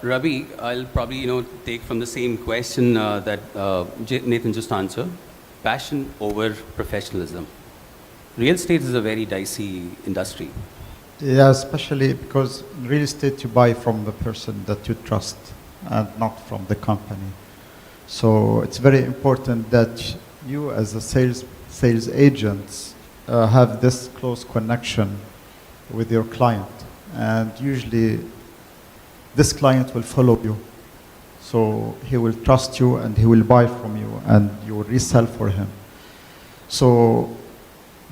Ravi, I'll probably take from the same question that Nathan just answered. Passion over professionalism. Real estate is a very dicey industry. Yeah, especially because in real estate you buy from the person that you trust and not from the company. So it's very important that you as a sales agent have this close connection with your client. And usually this client will follow you. So he will trust you and he will buy from you and you will resell for him. So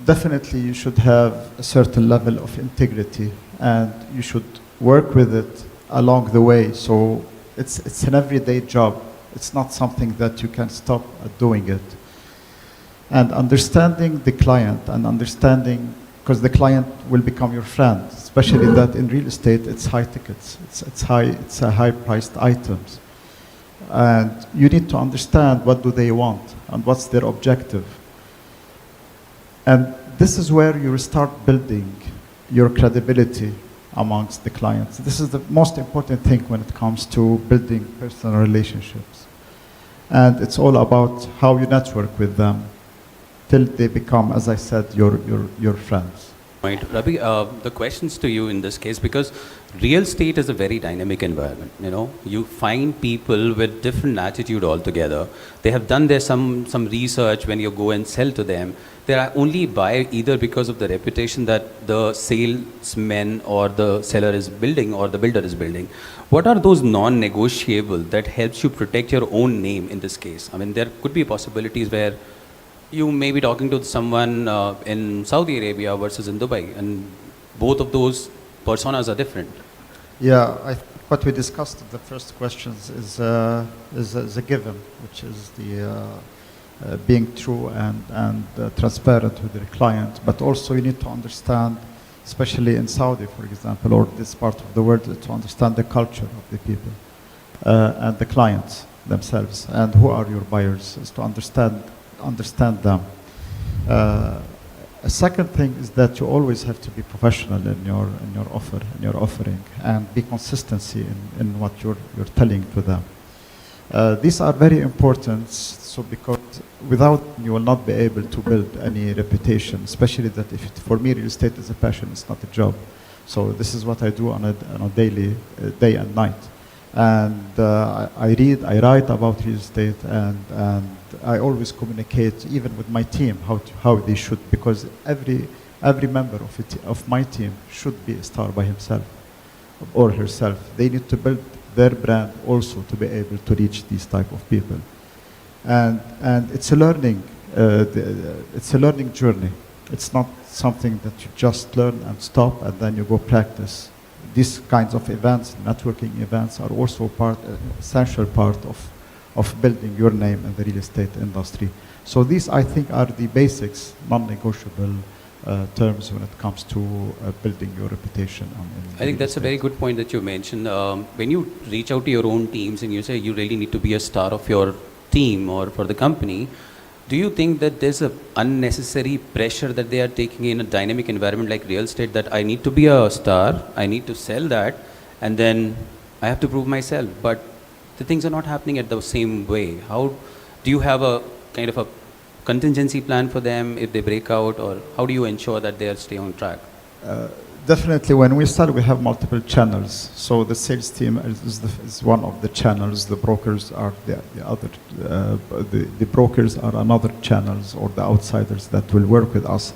definitely you should have a certain level of integrity and you should work with it along the way. So it's an everyday job. It's not something that you can stop at doing it. And understanding the client and understanding, because the client will become your friend, especially that in real estate it's high tickets, it's a high priced items. And you need to understand what do they want and what's their objective. And this is where you start building your credibility amongst the clients. This is the most important thing when it comes to building personal relationships. And it's all about how you network with them till they become, as I said, your friends. Right, Ravi, the questions to you in this case, because real estate is a very dynamic environment. You find people with different attitude altogether. They have done some research when you go and sell to them. They are only buy either because of the reputation that the salesman or the seller is building or the builder is building. What are those non-negotiable that helps you protect your own name in this case? I mean, there could be possibilities where you may be talking to someone in Saudi Arabia versus in Dubai, and both of those personas are different. Yeah, what we discussed in the first questions is a given, which is the being true and transparent with the client. But also you need to understand, especially in Saudi, for example, or this part of the world, to understand the culture of the people and the clients themselves, and who are your buyers, is to understand them. A second thing is that you always have to be professional in your offer, in your offering, and be consistency in what you're telling to them. These are very important, so because without you will not be able to build any reputation, especially that if for me real estate is a passion, it's not a job. So this is what I do on a daily, day and night. And I read, I write about real estate, and I always communicate even with my team how they should, because every member of my team should be a star by himself or herself. They need to build their brand also to be able to reach these type of people. And it's a learning journey. It's not something that you just learn and stop and then you go practice. These kinds of events, networking events, are also essential part of building your name in the real estate industry. So these, I think, are the basics, non-negotiable terms when it comes to building your reputation. I think that's a very good point that you mentioned. When you reach out to your own teams and you say you really need to be a star of your team or for the company, do you think that there's an unnecessary pressure that they are taking in a dynamic environment like real estate, that I need to be a star, I need to sell that, and then I have to prove myself, but the things are not happening at the same way? How do you have a kind of a contingency plan for them if they break out, or how do you ensure that they stay on track? Definitely, when we start, we have multiple channels. So the sales team is one of the channels. The brokers are the other. The brokers are another channels, or the outsiders that will work with us.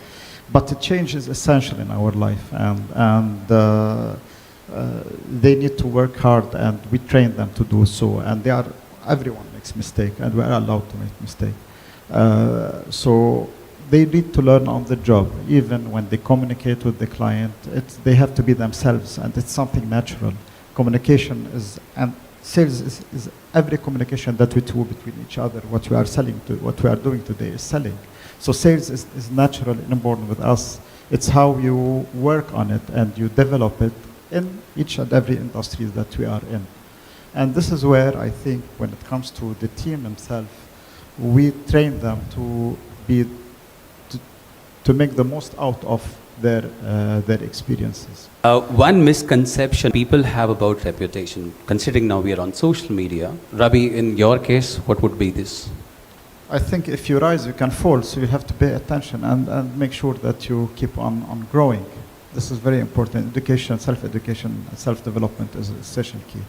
But the change is essential in our life, and they need to work hard, and we train them to do so. And everyone makes mistake, and we are allowed to make mistake. So they need to learn on the job. Even when they communicate with the client, they have to be themselves, and it's something natural. Communication and sales is every communication that we do between each other. What we are selling to, what we are doing today is selling. So sales is natural and important with us. It's how you work on it and you develop it in each and every industry that we are in. And this is where I think when it comes to the team themselves, we train them to make the most out of their experiences. One misconception people have about reputation, considering now we are on social media. Rabi, in your case, what would be this? I think if you rise, you can fall, so you have to pay attention and make sure that you keep on growing. This is very important. Education, self-education, and self-development is essential key.